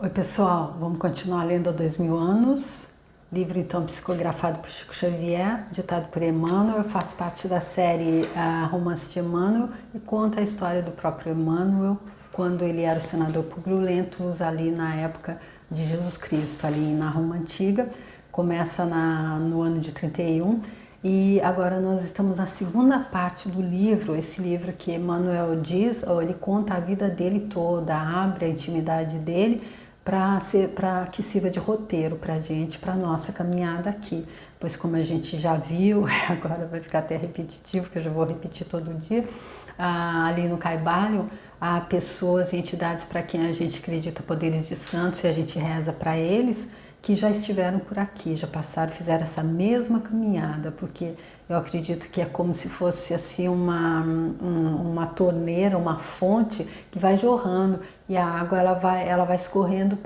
Oi pessoal, vamos continuar lendo há 2000 anos, livro então psicografado por Chico Xavier, ditado por Emmanuel. Eu faço parte da série Romance de Emmanuel e conta a história do próprio Emmanuel quando ele era o senador Publio Lentulus ali na época de Jesus Cristo, ali na Roma Antiga. Começa no ano de 31 e agora nós estamos na segunda parte do livro, esse livro que Emmanuel diz, ele conta a vida dele toda, abre a intimidade dele para que sirva de roteiro para a gente, para a nossa caminhada aqui. Pois como a gente já viu, agora vai ficar até repetitivo, que eu já vou repetir todo dia, ali no Caibalho, há pessoas e entidades para quem a gente acredita poderes de santos e a gente reza para eles, que já estiveram por aqui, já passaram, fizeram essa mesma caminhada, porque eu acredito que é como se fosse assim uma torneira, uma fonte que vai jorrando e a água ela vai escorrendo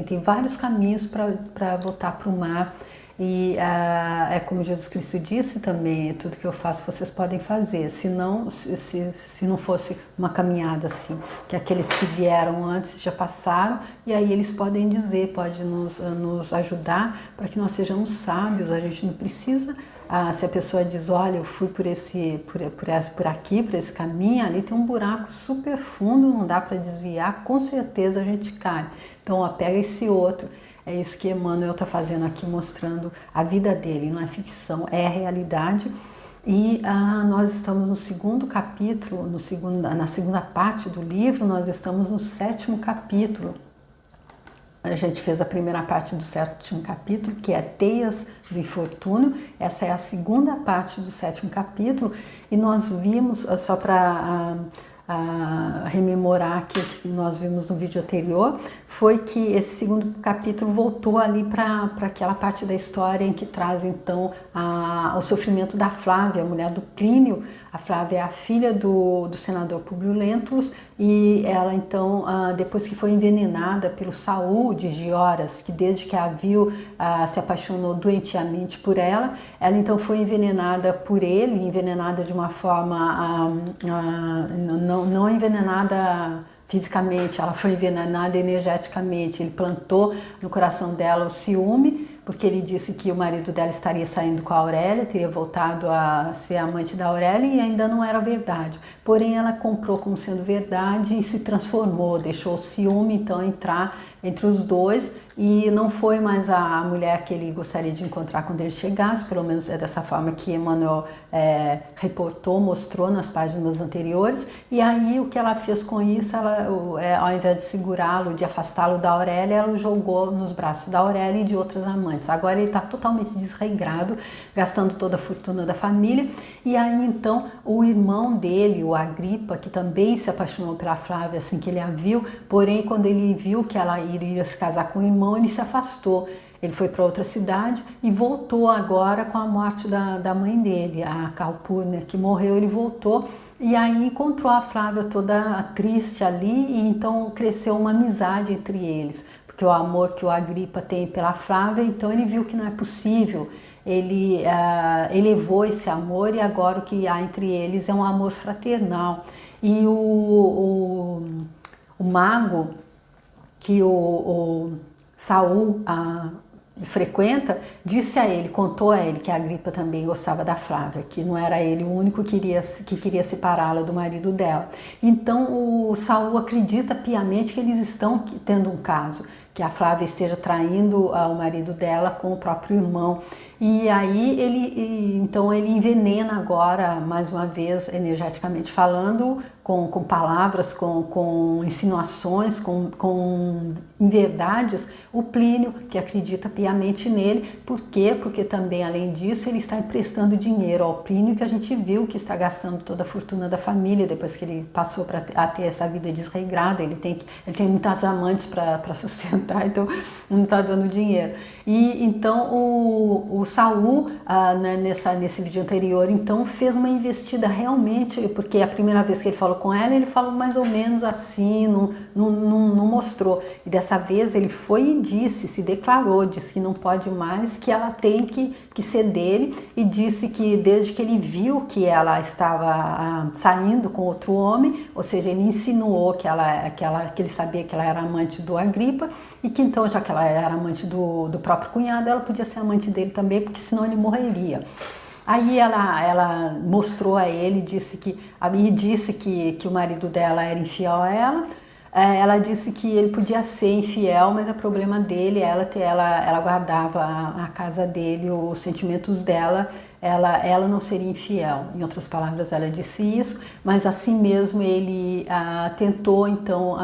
tem vários caminhos para voltar para o mar. E é como Jesus Cristo disse também, tudo que eu faço vocês podem fazer, se não fosse uma caminhada assim, que aqueles que vieram antes já passaram, e aí eles podem dizer, pode nos ajudar para que nós sejamos sábios. A gente não precisa, se a pessoa diz, olha, eu fui por aqui, por esse caminho, ali tem um buraco super fundo, não dá para desviar, com certeza a gente cai. Então, pega esse outro. É isso que Emmanuel está fazendo aqui, mostrando a vida dele, não é ficção, é realidade. E nós estamos no segundo capítulo, na segunda parte do livro, nós estamos no 7º capítulo. A gente fez a primeira parte do 7º capítulo, que é Teias do Infortúnio. Essa é a segunda parte do 7º capítulo, e nós vimos, só para rememorar que nós vimos no vídeo anterior, foi que esse segundo capítulo voltou ali para aquela parte da história em que traz então o sofrimento da Flávia, a mulher do Plínio. A Flávia é a filha do senador Publio Lentulus, e ela então, depois que foi envenenada pelo Saul de Gioras, que desde que a viu se apaixonou doentiamente por ela, ela então foi envenenada por ele, envenenada de uma forma, não envenenada fisicamente, ela foi envenenada energeticamente. Ele plantou no coração dela o ciúme, porque ele disse que o marido dela estaria saindo com a Aurélia, teria voltado a ser amante da Aurélia, e ainda não era verdade. Porém, ela comprou como sendo verdade e se transformou, deixou o ciúme então entrar entre os dois, e não foi mais a mulher que ele gostaria de encontrar quando ele chegasse. Pelo menos é dessa forma que Emmanuel reportou, mostrou nas páginas anteriores. E aí o que ela fez com isso, ao invés de segurá-lo, de afastá-lo da Aurélia, ela o jogou nos braços da Aurélia e de outras amantes. Agora ele está totalmente desregrado, gastando toda a fortuna da família. E aí então o irmão dele, o Agripa, que também se apaixonou pela Flávia assim que ele a viu, porém quando ele viu que ela iria se casar com o irmão, ele se afastou. Ele foi para outra cidade e voltou agora com a morte da mãe dele, a Calpurnia, que morreu. Ele voltou e aí encontrou a Flávia toda triste ali, e então cresceu uma amizade entre eles, porque o amor que o Agripa tem pela Flávia, então ele viu que não é possível. Ele elevou esse amor, e agora o que há entre eles é um amor fraternal. E o mago que o Saul frequenta, disse a ele, contou a ele que a Agripa também gostava da Flávia, que não era ele o único que queria separá-la do marido dela. Então o Saul acredita piamente que eles estão tendo um caso, que a Flávia esteja traindo o marido dela com o próprio irmão. E aí então ele envenena agora, mais uma vez, energeticamente falando, com palavras, com insinuações, com inverdades, o Plínio, que acredita piamente nele. Por quê? Porque também, além disso, ele está emprestando dinheiro ao Plínio, que a gente viu que está gastando toda a fortuna da família, depois que ele passou a ter essa vida desregrada. Ele tem muitas amantes para sustentar, então não está dando dinheiro. E então o Saul, nesse vídeo anterior, então fez uma investida realmente, porque a primeira vez que ele falou falou com ela, ele falou mais ou menos assim, não mostrou. E dessa vez ele foi e disse, se declarou, disse que não pode mais, que ela tem que ser dele, e disse que desde que ele viu que ela estava saindo com outro homem, ou seja, ele insinuou que ele sabia que ela era amante do Agripa, e que então, já que ela era amante do próprio cunhado, ela podia ser amante dele também, porque senão ele morreria. Aí ela mostrou a ele, disse que o marido dela era infiel a ela. Ela disse que ele podia ser infiel, mas o problema dele, ela guardava a casa dele, os sentimentos dela, ela não seria infiel. Em outras palavras, ela disse isso, mas assim mesmo ele tentou então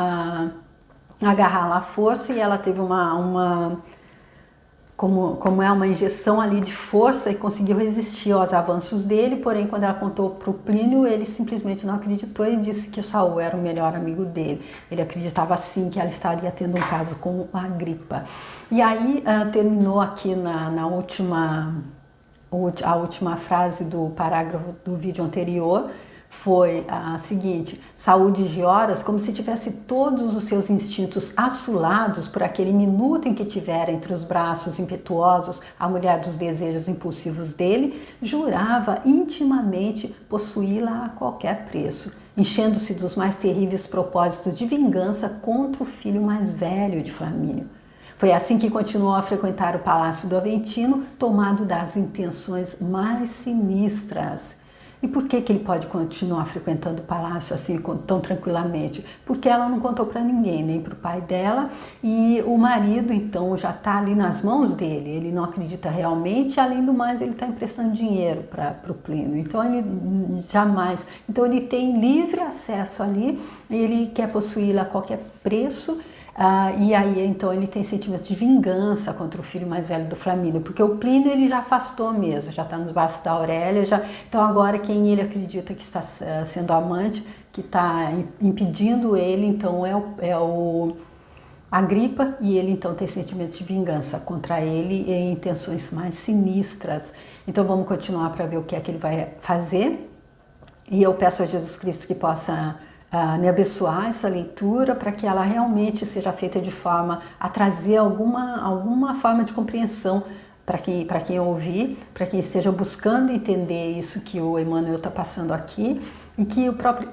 agarrá-la à força, e ela teve como é uma injeção ali de força, e conseguiu resistir aos avanços dele. Porém, quando ela contou para o Plínio, ele simplesmente não acreditou e disse que Saul era o melhor amigo dele. Ele acreditava sim que ela estaria tendo um caso com a Agripa. E aí terminou aqui a última frase do parágrafo do vídeo anterior, foi a seguinte: Saul de Gioras, como se tivesse todos os seus instintos assolados por aquele minuto em que tivera entre os braços impetuosos a mulher dos desejos impulsivos dele, jurava intimamente possuí-la a qualquer preço, enchendo-se dos mais terríveis propósitos de vingança contra o filho mais velho de Flamínio. Foi assim que continuou a frequentar o Palácio do Aventino, tomado das intenções mais sinistras. E por que ele pode continuar frequentando o palácio assim tão tranquilamente? Porque ela não contou para ninguém, nem para o pai dela, e o marido então já está ali nas mãos dele, ele não acredita realmente, além do mais ele está emprestando dinheiro para o Plínio, então ele jamais, então ele tem livre acesso ali, ele quer possuí-la a qualquer preço. E aí então ele tem sentimento de vingança contra o filho mais velho do Flamínio, porque o Plínio ele já afastou mesmo, já está nos braços da Aurélia, então agora quem ele acredita que está sendo amante, que está impedindo ele, então é o Agripa, e ele então tem sentimentos de vingança contra ele e intenções mais sinistras. Então vamos continuar para ver o que é que ele vai fazer, e eu peço a Jesus Cristo que possa me abençoar essa leitura, para que ela realmente seja feita de forma a trazer alguma forma de compreensão para quem ouvir, para quem esteja buscando entender isso que o Emmanuel está passando aqui, e que o próprio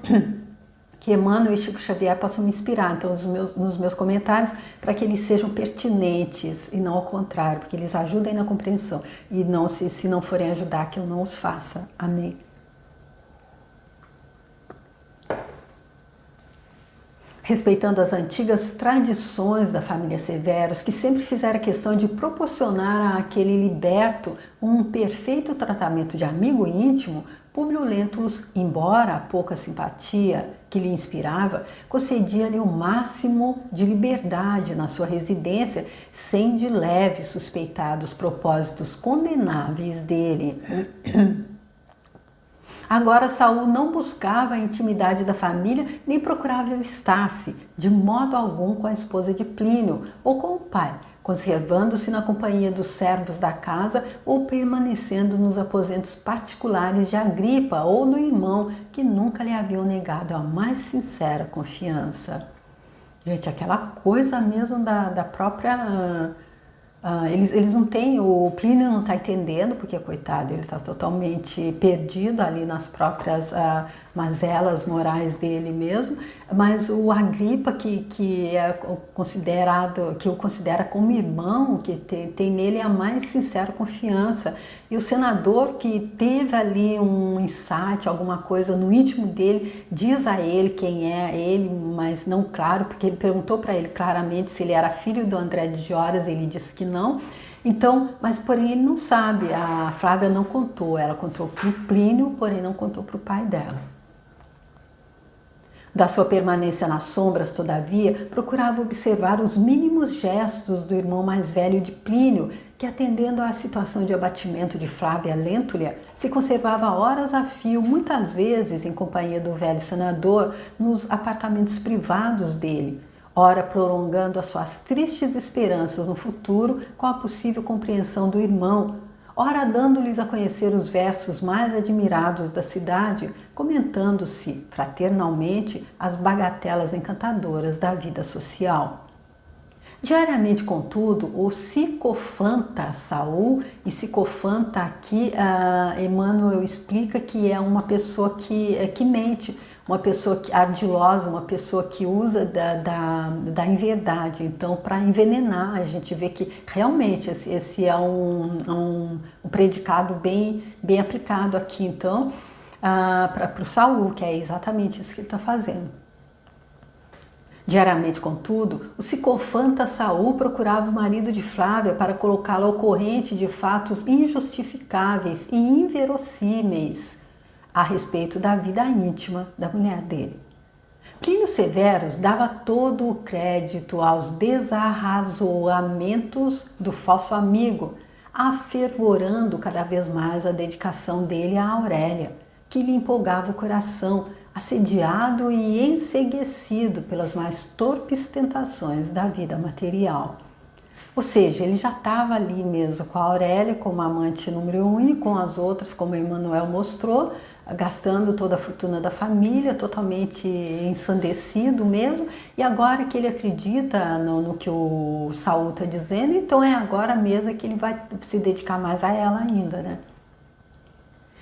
que Emmanuel e Chico Xavier possam me inspirar então, nos meus comentários, para que eles sejam pertinentes e não ao contrário, porque eles ajudem na compreensão, e não se não forem ajudar, que eu não os faça. Amém. Respeitando as antigas tradições da família Severus, que sempre fizeram questão de proporcionar àquele liberto um perfeito tratamento de amigo íntimo, Públio Lentulus, embora a pouca simpatia que lhe inspirava, concedia-lhe o máximo de liberdade na sua residência, sem de leve suspeitar dos propósitos condenáveis dele. Agora Saul não buscava a intimidade da família, nem procurava estar-se, de modo algum, com a esposa de Plínio ou com o pai, conservando-se na companhia dos servos da casa ou permanecendo nos aposentos particulares de Agripa ou do irmão, que nunca lhe haviam negado a mais sincera confiança. Gente, aquela coisa mesmo da própria... eles não têm, o Plínio não está entendendo, porque coitado, ele está totalmente perdido ali nas próprias mazelas morais dele mesmo, mas o Agripa que o considera como irmão, que tem nele a mais sincera confiança, e o senador que teve ali um insight, alguma coisa no íntimo dele, diz a ele quem é ele, mas não claro, porque ele perguntou para ele claramente se ele era filho do André de Gioras, ele disse que não. Então, mas porém ele não sabe, a Flávia não contou, ela contou para o Plínio, porém não contou para o pai dela. Da sua permanência nas sombras, todavia, procurava observar os mínimos gestos do irmão mais velho de Plínio, que, atendendo à situação de abatimento de Flávia Lentúlia, se conservava horas a fio, muitas vezes em companhia do velho senador, nos apartamentos privados dele, ora prolongando as suas tristes esperanças no futuro com a possível compreensão do irmão, ora dando-lhes a conhecer os versos mais admirados da cidade, comentando-se fraternalmente as bagatelas encantadoras da vida social. Diariamente, contudo, o psicofanta Saul, e psicofanta aqui, Emmanuel explica que é uma pessoa que mente, uma pessoa ardilosa, uma pessoa que usa da inverdade, então para envenenar. A gente vê que realmente esse é um predicado bem aplicado aqui, então, para o Saul, que é exatamente isso que ele está fazendo. Diariamente, contudo, o psicofanta Saul procurava o marido de Flávia para colocá-lo ao corrente de fatos injustificáveis e inverossímeis a respeito da vida íntima da mulher dele. Plínio Severus dava todo o crédito aos desarrazoamentos do falso amigo, afervorando cada vez mais a dedicação dele a Aurélia, que lhe empolgava o coração, assediado e enceguecido pelas mais torpes tentações da vida material. Ou seja, ele já estava ali mesmo com a Aurélia como amante número 1 e com as outras, como Emmanuel mostrou, gastando toda a fortuna da família, totalmente ensandecido mesmo, e agora que ele acredita no que o Saul está dizendo, então é agora mesmo que ele vai se dedicar mais a ela ainda, né?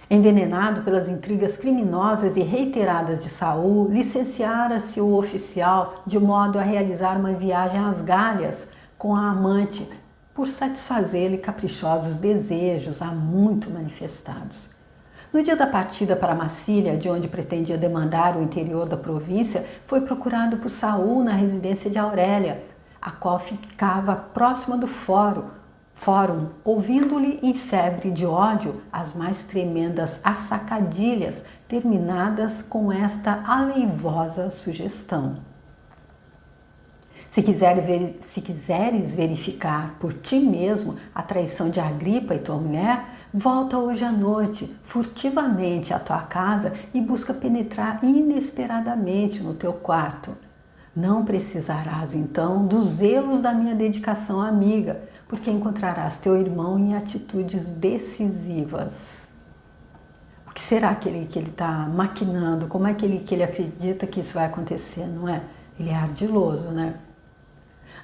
Envenenado pelas intrigas criminosas e reiteradas de Saul, licenciara-se o oficial de modo a realizar uma viagem às Galhas com a amante, por satisfazer-lhe caprichosos desejos há muito manifestados. No dia da partida para Massília, de onde pretendia demandar o interior da província, foi procurado por Saul na residência de Aurélia, a qual ficava próxima do fórum, ouvindo-lhe em febre de ódio as mais tremendas assacadilhas, terminadas com esta aleivosa sugestão. Se quiseres verificar por ti mesmo a traição de Agripa e tua mulher, volta hoje à noite, furtivamente à tua casa e busca penetrar inesperadamente no teu quarto. Não precisarás, então, dos zelos da minha dedicação amiga, porque encontrarás teu irmão em atitudes decisivas. O que será que ele está maquinando? Como é que ele acredita que isso vai acontecer, não é? Ele é ardiloso, né?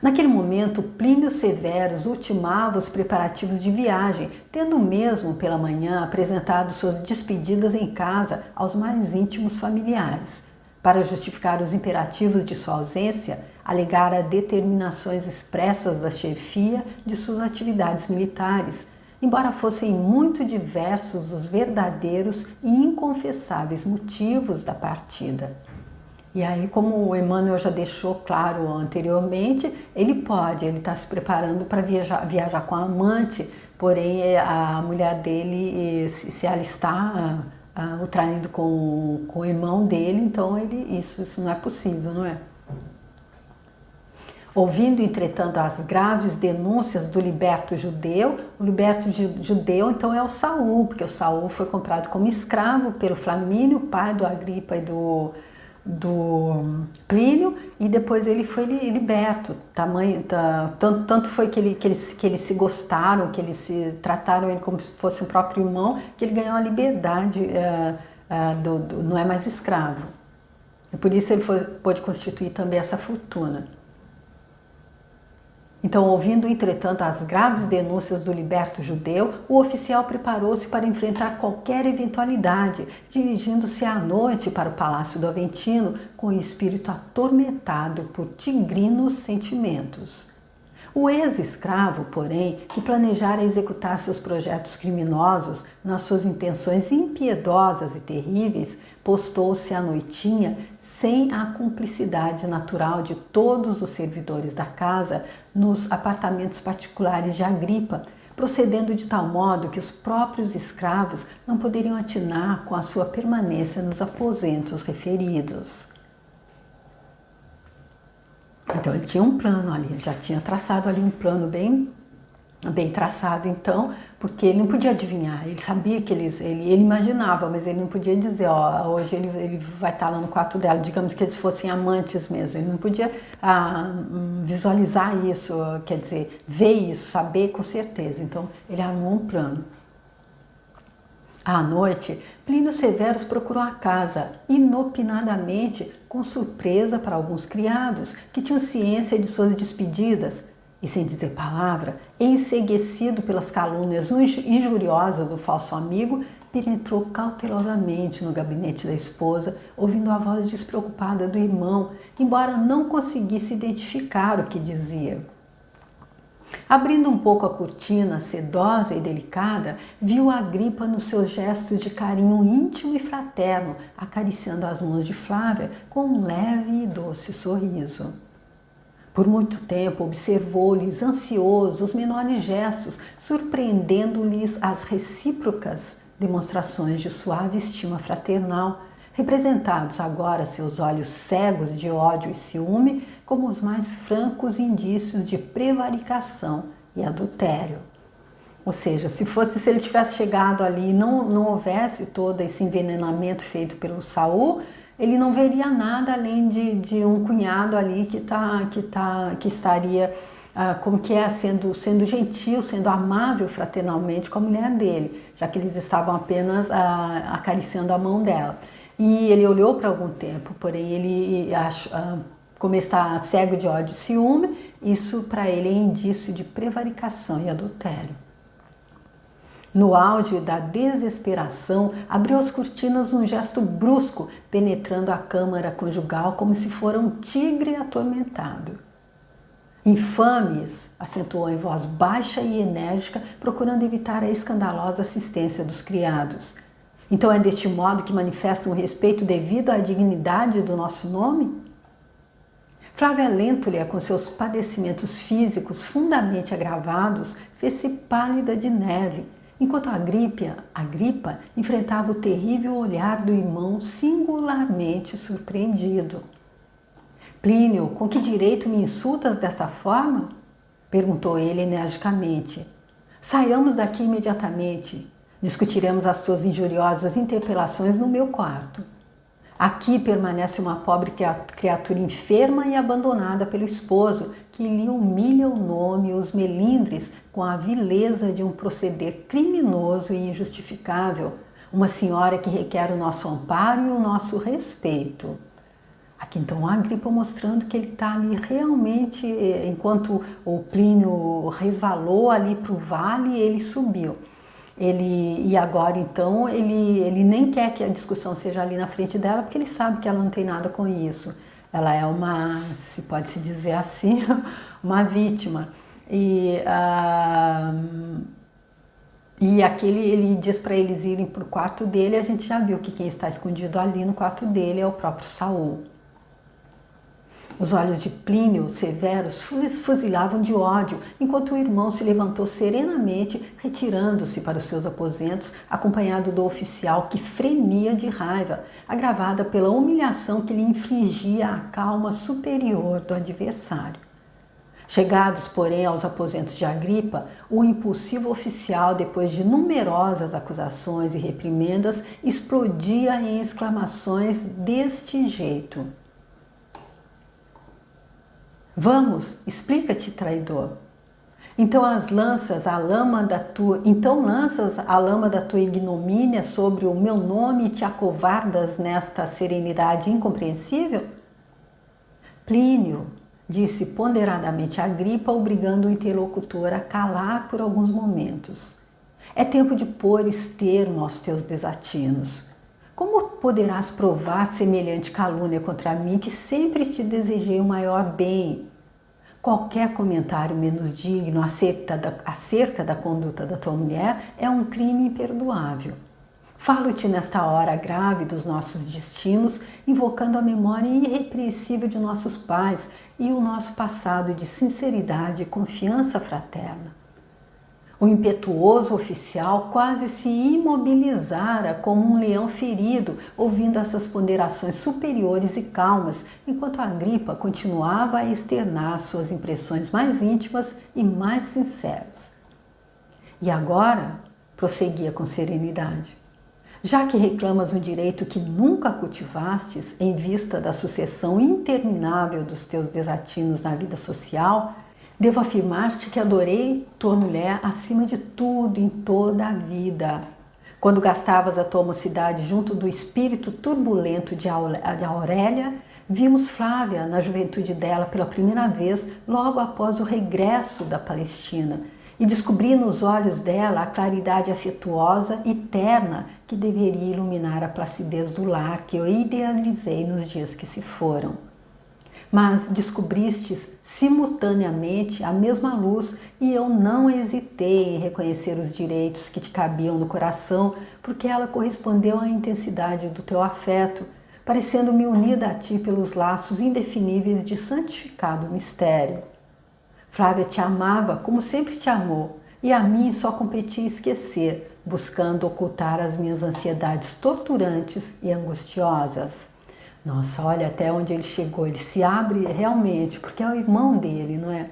Naquele momento, Plínio Severus ultimava os preparativos de viagem, tendo mesmo pela manhã apresentado suas despedidas em casa aos mais íntimos familiares. Para justificar os imperativos de sua ausência, alegara determinações expressas da chefia de suas atividades militares, embora fossem muito diversos os verdadeiros e inconfessáveis motivos da partida. E aí, como o Emmanuel já deixou claro anteriormente, ele está se preparando para viajar com a amante, porém a mulher dele se alistar o traindo com o irmão dele, então isso não é possível, não é? Ouvindo, entretanto, as graves denúncias do liberto judeu, o liberto judeu então é o Saul, porque o Saul foi comprado como escravo pelo Flamínio, pai do Agripa e do Plínio, e depois ele foi liberto. Tanto foi que eles se gostaram, que eles se trataram ele como se fosse um próprio irmão, que ele ganhou a liberdade, não é mais escravo. E por isso ele pôde constituir também essa fortuna. Então, ouvindo, entretanto, as graves denúncias do liberto judeu, o oficial preparou-se para enfrentar qualquer eventualidade, dirigindo-se à noite para o Palácio do Aventino, com o espírito atormentado por tigrinos sentimentos. O ex-escravo, porém, que planejara executar seus projetos criminosos nas suas intenções impiedosas e terríveis, postou-se à noitinha, sem a cumplicidade natural de todos os servidores da casa, nos apartamentos particulares de Agripa, procedendo de tal modo que os próprios escravos não poderiam atinar com a sua permanência nos aposentos referidos. Então ele tinha um plano ali, ele já tinha traçado ali um plano bem traçado, então, porque ele não podia adivinhar, ele sabia que ele imaginava, mas ele não podia dizer, hoje ele vai estar lá no quarto dela, digamos que eles fossem amantes mesmo, ele não podia visualizar isso, quer dizer, ver isso, saber com certeza, então ele armou um plano. À noite, Plínio Severus procurou a casa, inopinadamente, com surpresa para alguns criados que tinham ciência de suas despedidas, e sem dizer palavra, enceguecido pelas calúnias injuriosas do falso amigo, penetrou cautelosamente no gabinete da esposa, ouvindo a voz despreocupada do irmão, embora não conseguisse identificar o que dizia. Abrindo um pouco a cortina, sedosa e delicada, viu Agripa nos seus gestos de carinho íntimo e fraterno, acariciando as mãos de Flávia com um leve e doce sorriso. Por muito tempo observou-lhes ansioso os menores gestos, surpreendendo-lhes as recíprocas demonstrações de suave estima fraternal, representados agora seus olhos cegos de ódio e ciúme como os mais francos indícios de prevaricação e adultério. Ou seja, se ele tivesse chegado ali e não houvesse todo esse envenenamento feito pelo Saul, ele não veria nada além de um cunhado ali que estaria sendo gentil, sendo amável fraternalmente com a mulher dele, já que eles estavam apenas acariciando a mão dela. E ele olhou por algum tempo, porém ele como está cego de ódio e ciúme, isso para ele é indício de prevaricação e adultério. No auge da desesperação, abriu as cortinas num gesto brusco, penetrando a câmara conjugal como se fora um tigre atormentado. Infames, acentuou em voz baixa e enérgica, procurando evitar a escandalosa assistência dos criados. Então é deste modo que manifesta um respeito devido à dignidade do nosso nome? Flávia Lentulha, com seus padecimentos físicos fundamente agravados, fez-se pálida de neve, enquanto Agripa enfrentava o terrível olhar do irmão singularmente surpreendido. Plínio, com que direito me insultas dessa forma? Perguntou ele energicamente. Saiamos daqui imediatamente. Discutiremos as tuas injuriosas interpelações no meu quarto. Aqui permanece uma pobre criatura enferma e abandonada pelo esposo, que lhe humilha o nome e os melindres com a vileza de um proceder criminoso e injustificável, uma senhora que requer o nosso amparo e o nosso respeito. Aqui então Agripa mostrando que ele está ali realmente, enquanto o Plínio resvalou ali para o vale, ele subiu. E agora então ele nem quer que a discussão seja ali na frente dela, porque ele sabe que ela não tem nada com isso. Ela é se pode se dizer assim, uma vítima. E ele diz para eles irem para o quarto dele. A gente já viu que quem está escondido ali no quarto dele é o próprio Saul. Os olhos de Plínio Severus fuzilavam de ódio, enquanto o irmão se levantou serenamente, retirando-se para os seus aposentos, acompanhado do oficial que fremia de raiva, agravada pela humilhação que lhe infligia a calma superior do adversário. Chegados, porém, aos aposentos de Agripa, o impulsivo oficial, depois de numerosas acusações e reprimendas, explodia em exclamações deste jeito: Vamos, explica-te, traidor. Então lanças a lama da tua ignomínia sobre o meu nome e te acovardas nesta serenidade incompreensível? Plínio, disse ponderadamente Agripa, obrigando o interlocutor a calar por alguns momentos. É tempo de pôres termo aos teus desatinos. Como poderás provar semelhante calúnia contra mim, que sempre te desejei o maior bem? Qualquer comentário menos digno acerca da conduta da tua mulher é um crime imperdoável. Falo-te nesta hora grave dos nossos destinos, invocando a memória irrepreensível de nossos pais e o nosso passado de sinceridade e confiança fraterna. O impetuoso oficial quase se imobilizara como um leão ferido, ouvindo essas ponderações superiores e calmas, enquanto Agripa continuava a externar suas impressões mais íntimas e mais sinceras. E agora, prosseguia com serenidade, já que reclamas um direito que nunca cultivastes em vista da sucessão interminável dos teus desatinos na vida social, devo afirmar-te que adorei tua mulher acima de tudo em toda a vida. Quando gastavas a tua mocidade junto do espírito turbulento de Aurélia, vimos Flávia na juventude dela pela primeira vez logo após o regresso da Palestina e descobri nos olhos dela a claridade afetuosa e terna que deveria iluminar a placidez do lar que eu idealizei nos dias que se foram. Mas descobristes simultaneamente a mesma luz e eu não hesitei em reconhecer os direitos que te cabiam no coração, porque ela correspondeu à intensidade do teu afeto, parecendo-me unida a ti pelos laços indefiníveis de santificado mistério. Flávia te amava como sempre te amou, e a mim só competia esquecer, buscando ocultar as minhas ansiedades torturantes e angustiosas. Nossa, olha até onde ele chegou, ele se abre realmente, porque é o irmão dele, não é?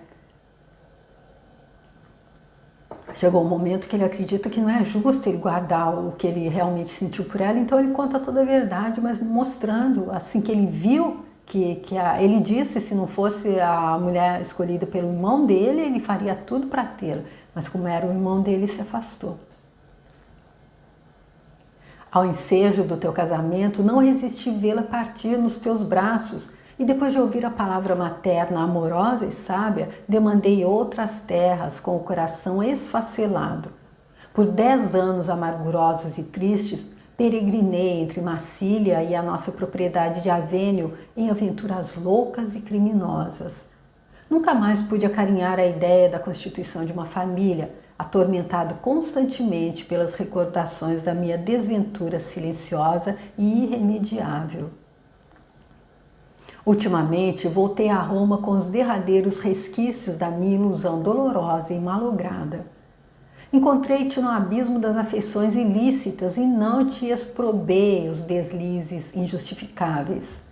Chegou um momento que ele acredita que não é justo ele guardar o que ele realmente sentiu por ela, então ele conta toda a verdade, mas mostrando, assim que ele viu, ele disse se não fosse a mulher escolhida pelo irmão dele, ele faria tudo para tê-la, mas como era o irmão dele, se afastou. Ao ensejo do teu casamento, não resisti vê-la partir nos teus braços, e depois de ouvir a palavra materna amorosa e sábia, demandei outras terras com o coração esfacelado. Por 10 anos amargurosos e tristes, peregrinei entre Massília e a nossa propriedade de Avênio em aventuras loucas e criminosas. Nunca mais pude acarinhar a ideia da constituição de uma família, atormentado constantemente pelas recordações da minha desventura silenciosa e irremediável. Ultimamente, voltei a Roma com os derradeiros resquícios da minha ilusão dolorosa e malograda. Encontrei-te no abismo das afeições ilícitas e não te exprobei os deslizes injustificáveis.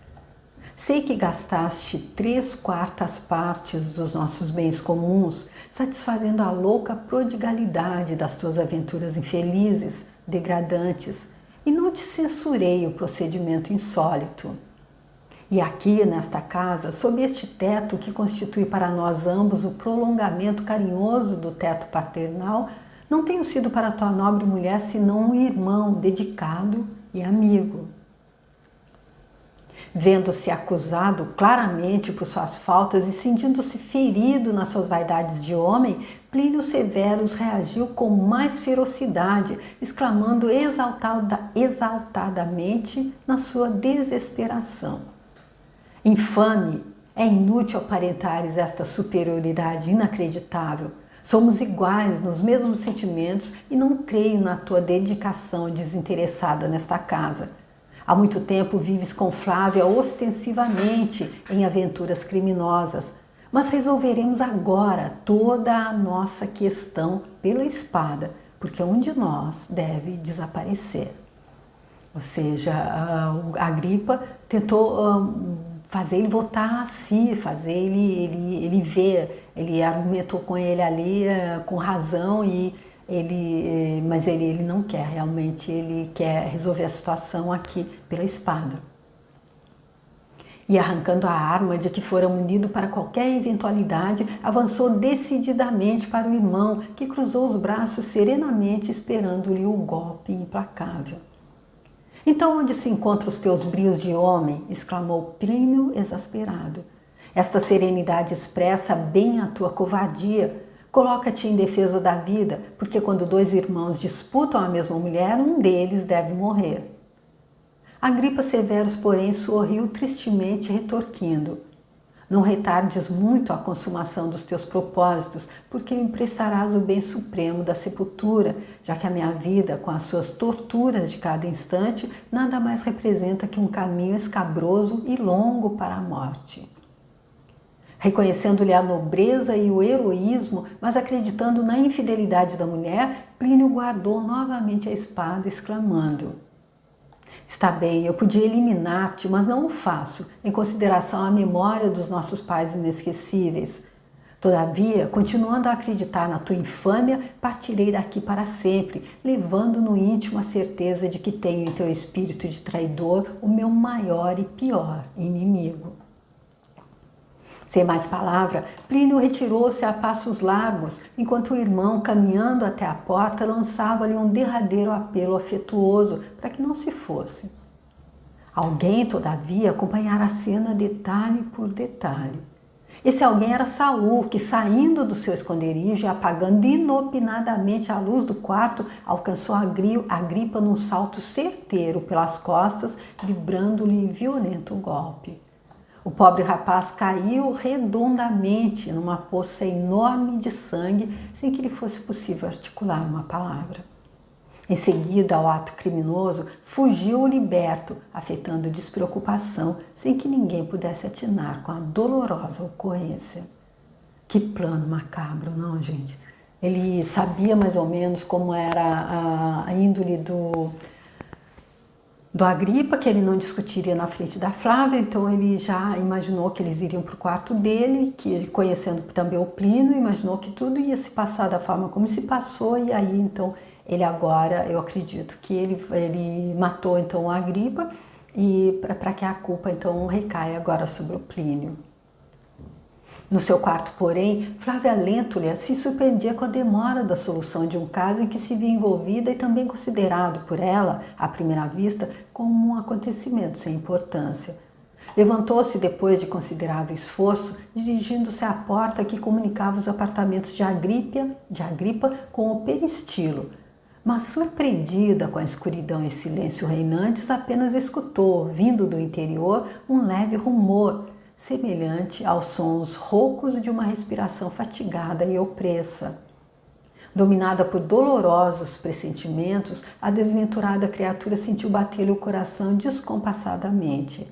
Sei que gastaste 3/4 partes dos nossos bens comuns, satisfazendo a louca prodigalidade das tuas aventuras infelizes, degradantes, e não te censurei o procedimento insólito. E aqui, nesta casa, sob este teto que constitui para nós ambos o prolongamento carinhoso do teto paternal, não tenho sido para tua nobre mulher senão um irmão dedicado e amigo. Vendo-se acusado claramente por suas faltas e sentindo-se ferido nas suas vaidades de homem, Plínio Severus reagiu com mais ferocidade, exclamando exaltadamente na sua desesperação: infame, é inútil aparentares esta superioridade inacreditável. Somos iguais nos mesmos sentimentos e não creio na tua dedicação desinteressada nesta casa. Há muito tempo vives com Flávia ostensivamente em aventuras criminosas, mas resolveremos agora toda a nossa questão pela espada, porque um de nós deve desaparecer. Ou seja, a Agripa tentou fazer ele voltar a si, fazer ele ver, ele argumentou com ele ali com razão mas ele não quer, realmente ele quer resolver a situação aqui pela espada. E arrancando a arma de que fora munido para qualquer eventualidade, avançou decididamente para o irmão, que cruzou os braços serenamente esperando-lhe o golpe implacável. Então onde se encontram os teus brios de homem? Exclamou Plínio exasperado. Esta serenidade expressa bem a tua covardia. Coloca-te em defesa da vida, porque quando 2 irmãos disputam a mesma mulher, um deles deve morrer. Agripa Severus, porém, sorriu tristemente, retorquindo: não retardes muito a consumação dos teus propósitos, porque me prestarás o bem supremo da sepultura, já que a minha vida, com as suas torturas de cada instante, nada mais representa que um caminho escabroso e longo para a morte. Reconhecendo-lhe a nobreza e o heroísmo, mas acreditando na infidelidade da mulher, Plínio guardou novamente a espada, exclamando: está bem, eu podia eliminar-te, mas não o faço, em consideração à memória dos nossos pais inesquecíveis. Todavia, continuando a acreditar na tua infâmia, partirei daqui para sempre, levando no íntimo a certeza de que tenho em teu espírito de traidor o meu maior e pior inimigo. Sem mais palavra, Plínio retirou-se a passos largos, enquanto o irmão, caminhando até a porta, lançava-lhe um derradeiro apelo afetuoso para que não se fosse. Alguém, todavia, acompanhara a cena detalhe por detalhe. Esse alguém era Saul, que, saindo do seu esconderijo e apagando inopinadamente a luz do quarto, alcançou Agripa num salto certeiro pelas costas, librando-lhe violento golpe. O pobre rapaz caiu redondamente numa poça enorme de sangue, sem que lhe fosse possível articular uma palavra. Em seguida ao ato criminoso, fugiu o liberto, afetando despreocupação, sem que ninguém pudesse atinar com a dolorosa ocorrência. Que plano macabro, não, gente? Ele sabia mais ou menos como era a índole do Agripa, que ele não discutiria na frente da Flávia, então ele já imaginou que eles iriam para o quarto dele, que conhecendo também o Plínio, imaginou que tudo ia se passar da forma como se passou, e aí então ele agora, eu acredito que ele matou então a Agripa, e para que a culpa então recaia agora sobre o Plínio. No seu quarto, porém, Flávia Lentulha se surpreendia com a demora da solução de um caso em que se via envolvida e também considerado por ela, à primeira vista, como um acontecimento sem importância. Levantou-se depois de considerável esforço, dirigindo-se à porta que comunicava os apartamentos de Agripa com o peristilo. Mas, surpreendida com a escuridão e silêncio reinantes, apenas escutou, vindo do interior, um leve rumor, semelhante aos sons roucos de uma respiração fatigada e opressa. Dominada por dolorosos pressentimentos, a desventurada criatura sentiu bater-lhe o coração descompassadamente.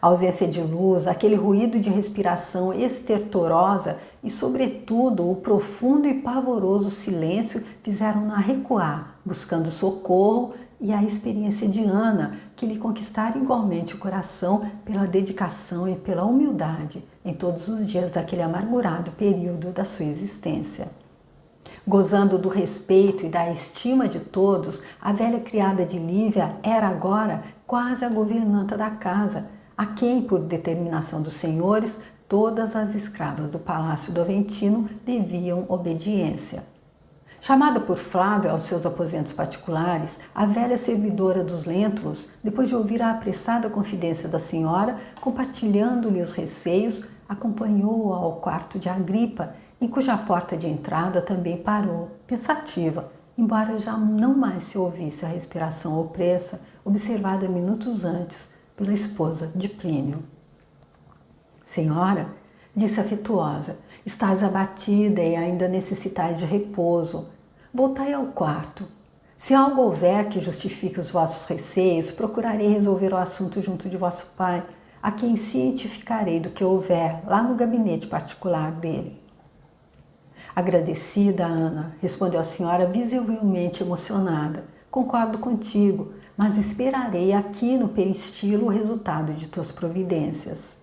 A ausência de luz, aquele ruído de respiração estertorosa e, sobretudo, o profundo e pavoroso silêncio fizeram-na recuar, buscando socorro, e a experiência de Ana, que lhe conquistara igualmente o coração pela dedicação e pela humildade em todos os dias daquele amargurado período da sua existência. Gozando do respeito e da estima de todos, a velha criada de Lívia era agora quase a governanta da casa, a quem, por determinação dos senhores, todas as escravas do palácio do Aventino deviam obediência. Chamada por Flávia aos seus aposentos particulares, a velha servidora dos Lentulus, depois de ouvir a apressada confidência da senhora, compartilhando-lhe os receios, acompanhou-a ao quarto de Agripa, em cuja porta de entrada também parou, pensativa, embora já não mais se ouvisse a respiração opressa, observada minutos antes pela esposa de Plínio. Senhora, disse afetuosa, estás abatida e ainda necessitais de repouso. Voltai ao quarto. Se algo houver que justifique os vossos receios, procurarei resolver o assunto junto de vosso pai, a quem cientificarei do que houver lá no gabinete particular dele. Agradecida, Ana, respondeu a senhora visivelmente emocionada. Concordo contigo, mas esperarei aqui no peristilo o resultado de tuas providências.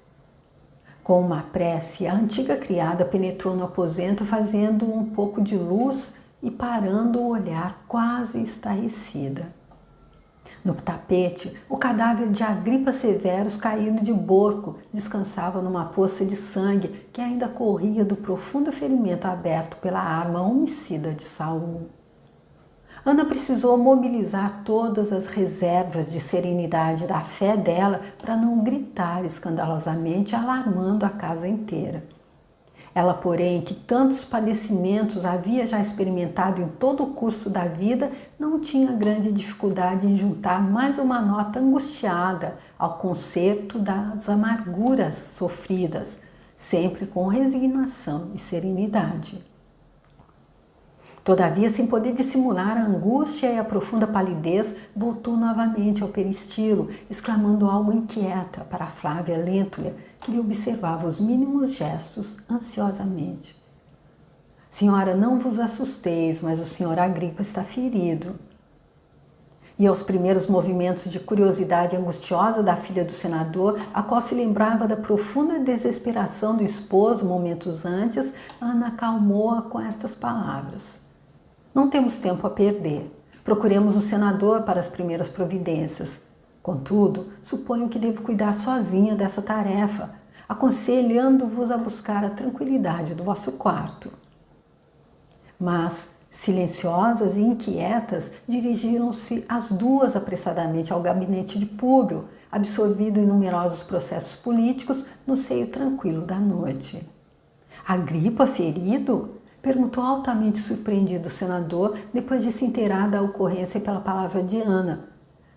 Com uma prece, a antiga criada penetrou no aposento, fazendo um pouco de luz e parando o olhar quase estarrecida. No tapete, o cadáver de Agripa Severus, caído de borco, descansava numa poça de sangue que ainda corria do profundo ferimento aberto pela arma homicida de Saul. Ana precisou mobilizar todas as reservas de serenidade da fé dela para não gritar escandalosamente, alarmando a casa inteira. Ela, porém, que tantos padecimentos havia já experimentado em todo o curso da vida, não tinha grande dificuldade em juntar mais uma nota angustiada ao concerto das amarguras sofridas, sempre com resignação e serenidade. Todavia, sem poder dissimular a angústia e a profunda palidez, voltou novamente ao peristilo, exclamando algo inquieta para Flávia Lentulha, que lhe observava os mínimos gestos ansiosamente. Senhora, não vos assusteis, mas o senhor Agripa está ferido. E aos primeiros movimentos de curiosidade angustiosa da filha do senador, a qual se lembrava da profunda desesperação do esposo momentos antes, Ana acalmou-a com estas palavras. Não temos tempo a perder. Procuremos o senador para as primeiras providências. Contudo, suponho que devo cuidar sozinha dessa tarefa. aconselhando-vos a buscar a tranquilidade do vosso quarto. Mas, silenciosas e inquietas, dirigiram-se as duas apressadamente ao gabinete de Públio, absorvido em numerosos processos políticos no seio tranquilo da noite. Agripa ferido? Perguntou altamente surpreendido o senador, depois de se inteirar da ocorrência pela palavra de Ana.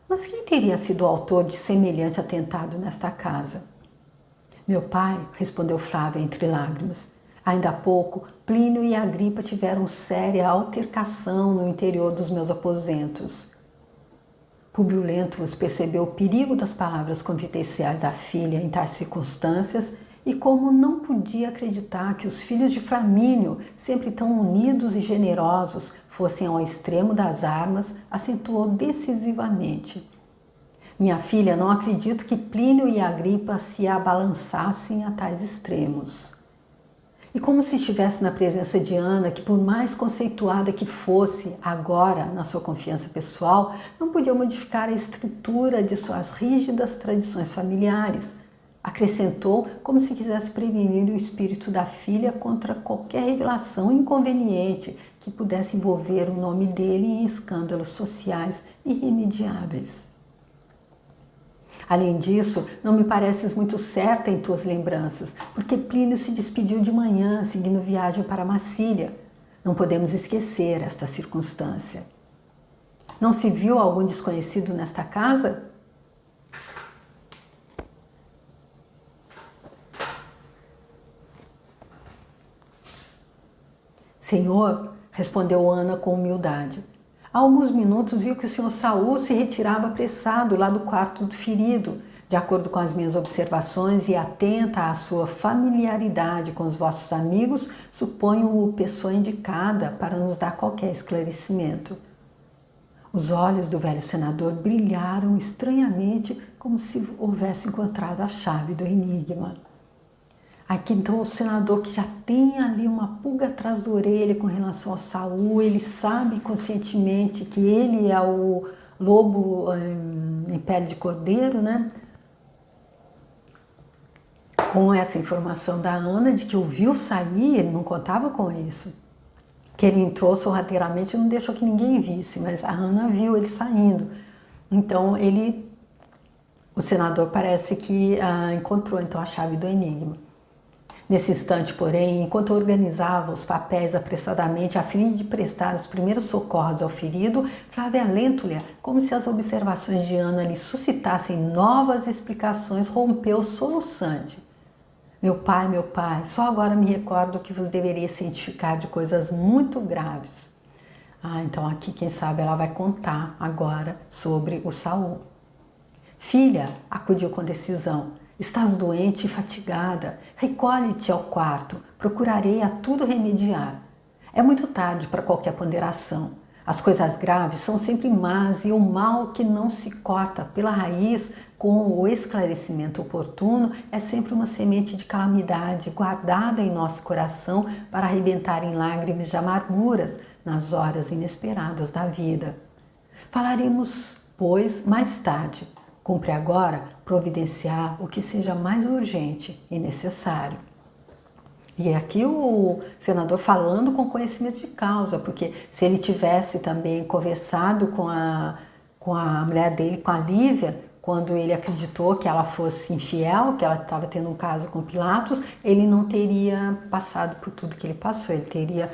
Mas quem teria sido o autor de semelhante atentado nesta casa? Meu pai, respondeu Flávia entre lágrimas. Ainda há pouco, Plínio e Agripa tiveram séria altercação no interior dos meus aposentos. Públio Lentulus percebeu o perigo das palavras confidenciais à filha em tais circunstâncias e, como não podia acreditar que os filhos de Flamínio, sempre tão unidos e generosos, fossem ao extremo das armas, acentuou decisivamente. Minha filha, não acredito que Plínio e Agripa se abalançassem a tais extremos. E como se estivesse na presença de Ana, que por mais conceituada que fosse, agora, na sua confiança pessoal, não podia modificar a estrutura de suas rígidas tradições familiares. Acrescentou como se quisesse prevenir o espírito da filha contra qualquer revelação inconveniente que pudesse envolver o nome dele em escândalos sociais irremediáveis. Além disso, não me pareces muito certa em tuas lembranças, porque Plínio se despediu de manhã, seguindo viagem para Massília. Não podemos esquecer esta circunstância. Não se viu algum desconhecido nesta casa? Senhor, respondeu Ana com humildade. Há alguns minutos viu que o senhor Saul se retirava apressado lá do quarto do ferido. De acordo com as minhas observações e atenta à sua familiaridade com os vossos amigos, suponho-o pessoa indicada para nos dar qualquer esclarecimento. Os olhos do velho senador brilharam estranhamente, como se houvesse encontrado a chave do enigma. Aqui então o senador, que já tem ali uma pulga atrás da orelha com relação ao Saul, ele sabe conscientemente que ele é o lobo em pele de cordeiro, né? Com essa informação da Ana de que o viu sair, ele não contava com isso. Que ele entrou sorrateiramente e não deixou que ninguém visse, mas a Ana viu ele saindo. Então o senador parece que encontrou então a chave do enigma. Nesse instante, porém, enquanto organizava os papéis apressadamente a fim de prestar os primeiros socorros ao ferido, Flávia Lentulus, como se as observações de Ana lhe suscitassem novas explicações, rompeu soluçante. Meu pai, só agora me recordo que vos deveria cientificar de coisas muito graves. Então aqui, quem sabe, ela vai contar agora sobre o Saul. Filha, acudiu com decisão, estás doente e fatigada, recolhe-te ao quarto, procurarei a tudo remediar. É muito tarde para qualquer ponderação. As coisas graves são sempre más e o mal que não se corta pela raiz com o esclarecimento oportuno é sempre uma semente de calamidade guardada em nosso coração para arrebentar em lágrimas de amarguras nas horas inesperadas da vida. Falaremos, pois, mais tarde. Cumpre agora providenciar o que seja mais urgente e necessário. E aqui o senador falando com conhecimento de causa, porque se ele tivesse também conversado com a mulher dele, com a Lívia, quando ele acreditou que ela fosse infiel, que ela estava tendo um caso com Pilatos, ele não teria passado por tudo que ele passou, ele teria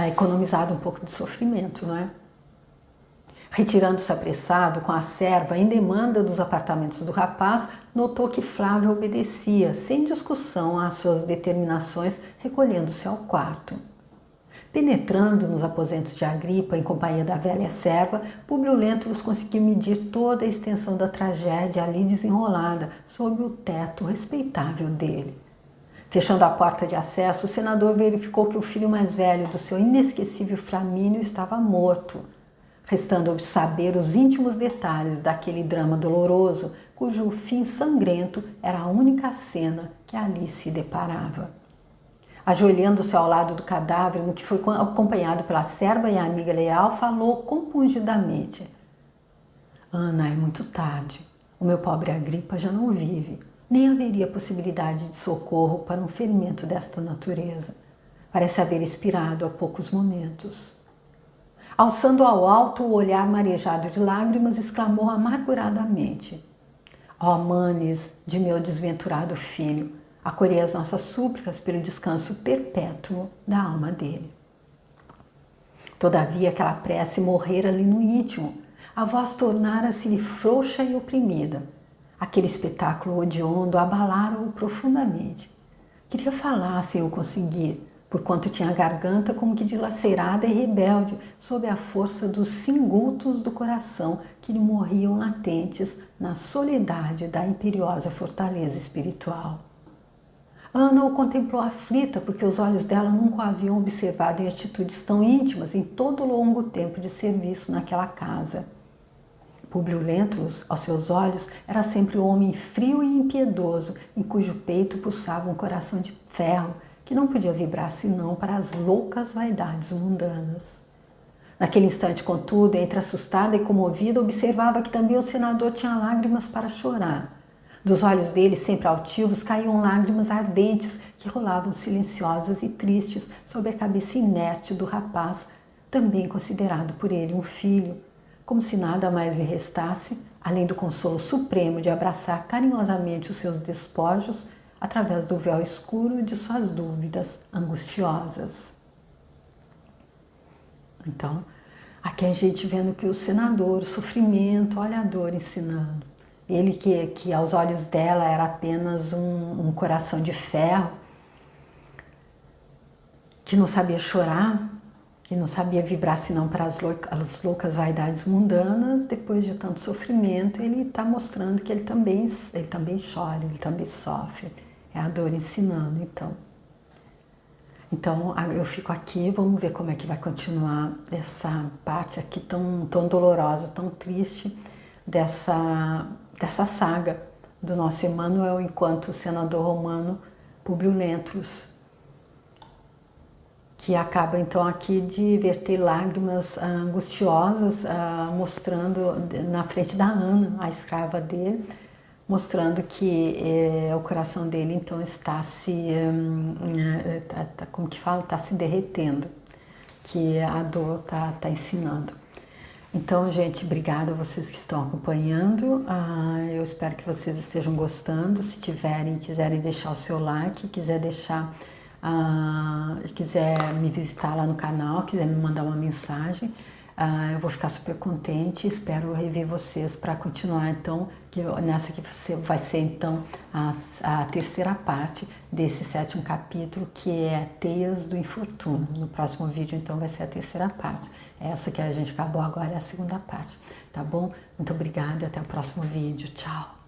economizado um pouco de sofrimento, não é? Retirando-se apressado com a serva em demanda dos apartamentos do rapaz, notou que Flávia obedecia, sem discussão, às suas determinações, recolhendo-se ao quarto. Penetrando nos aposentos de Agripa, em companhia da velha serva, Públio Lentulus conseguiu medir toda a extensão da tragédia ali desenrolada, sob o teto respeitável dele. Fechando a porta de acesso, o senador verificou que o filho mais velho do seu inesquecível Flamínio estava morto, restando saber os íntimos detalhes daquele drama doloroso, cujo fim sangrento era a única cena que ali se deparava. Ajoelhando-se ao lado do cadáver, no que foi acompanhado pela serva e a amiga leal, falou compungidamente: Ana, é muito tarde. O meu pobre Agripa já não vive. nem haveria possibilidade de socorro para um ferimento desta natureza. Parece haver expirado há poucos momentos. Alçando ao alto o olhar marejado de lágrimas, exclamou amarguradamente: ó manes de meu desventurado filho, acolhei as nossas súplicas pelo descanso perpétuo da alma dele. Todavia aquela prece morrera ali no íntimo, a voz tornara-se-lhe frouxa e oprimida. Aquele espetáculo hediondo abalara-o profundamente. Queria falar sem o conseguir, porquanto tinha a garganta como que dilacerada e rebelde sob a força dos singultos do coração que lhe morriam latentes na soledade da imperiosa fortaleza espiritual. Ana o contemplou aflita, porque os olhos dela nunca o haviam observado em atitudes tão íntimas em todo o longo tempo de serviço naquela casa. Públio Lentulus, aos seus olhos, era sempre um homem frio e impiedoso, em cujo peito pulsava um coração de ferro, que não podia vibrar senão para as loucas vaidades mundanas. Naquele instante, contudo, entre assustada e comovida, observava que também o senador tinha lágrimas para chorar. Dos olhos dele, sempre altivos, caíam lágrimas ardentes que rolavam silenciosas e tristes sobre a cabeça inerte do rapaz, também considerado por ele um filho, como se nada mais lhe restasse, além do consolo supremo de abraçar carinhosamente os seus despojos através do véu escuro de suas dúvidas angustiosas. Então, aqui a gente vendo que o senador, o sofrimento, olha a dor ensinando. Ele que aos olhos dela era apenas um coração de ferro, que não sabia chorar, que não sabia vibrar senão para as loucas vaidades mundanas. Depois de tanto sofrimento, ele está mostrando que ele também chora, ele também sofre. É a dor ensinando, então. Então, eu fico aqui, vamos ver como é que vai continuar essa parte aqui tão dolorosa, tão triste, dessa saga do nosso Emmanuel enquanto senador romano Públio Lentulus, que acaba então aqui de verter lágrimas angustiosas, mostrando na frente da Ana, a escrava dele, mostrando que o coração dele então está como que fala, está se derretendo, que a dor está ensinando. Então, gente, obrigada a vocês que estão acompanhando. Eu espero que vocês estejam gostando. Se quiserem deixar o seu like, quiser me visitar lá no canal, quiser me mandar uma mensagem, eu vou ficar super contente. Espero rever vocês para continuar, então, nessa que vai ser então a terceira parte desse 7º capítulo, que é Teias do Infortúnio. No próximo vídeo, então, vai ser a terceira parte. Essa que a gente acabou agora é a segunda parte, tá bom? Muito obrigada e até o próximo vídeo. Tchau!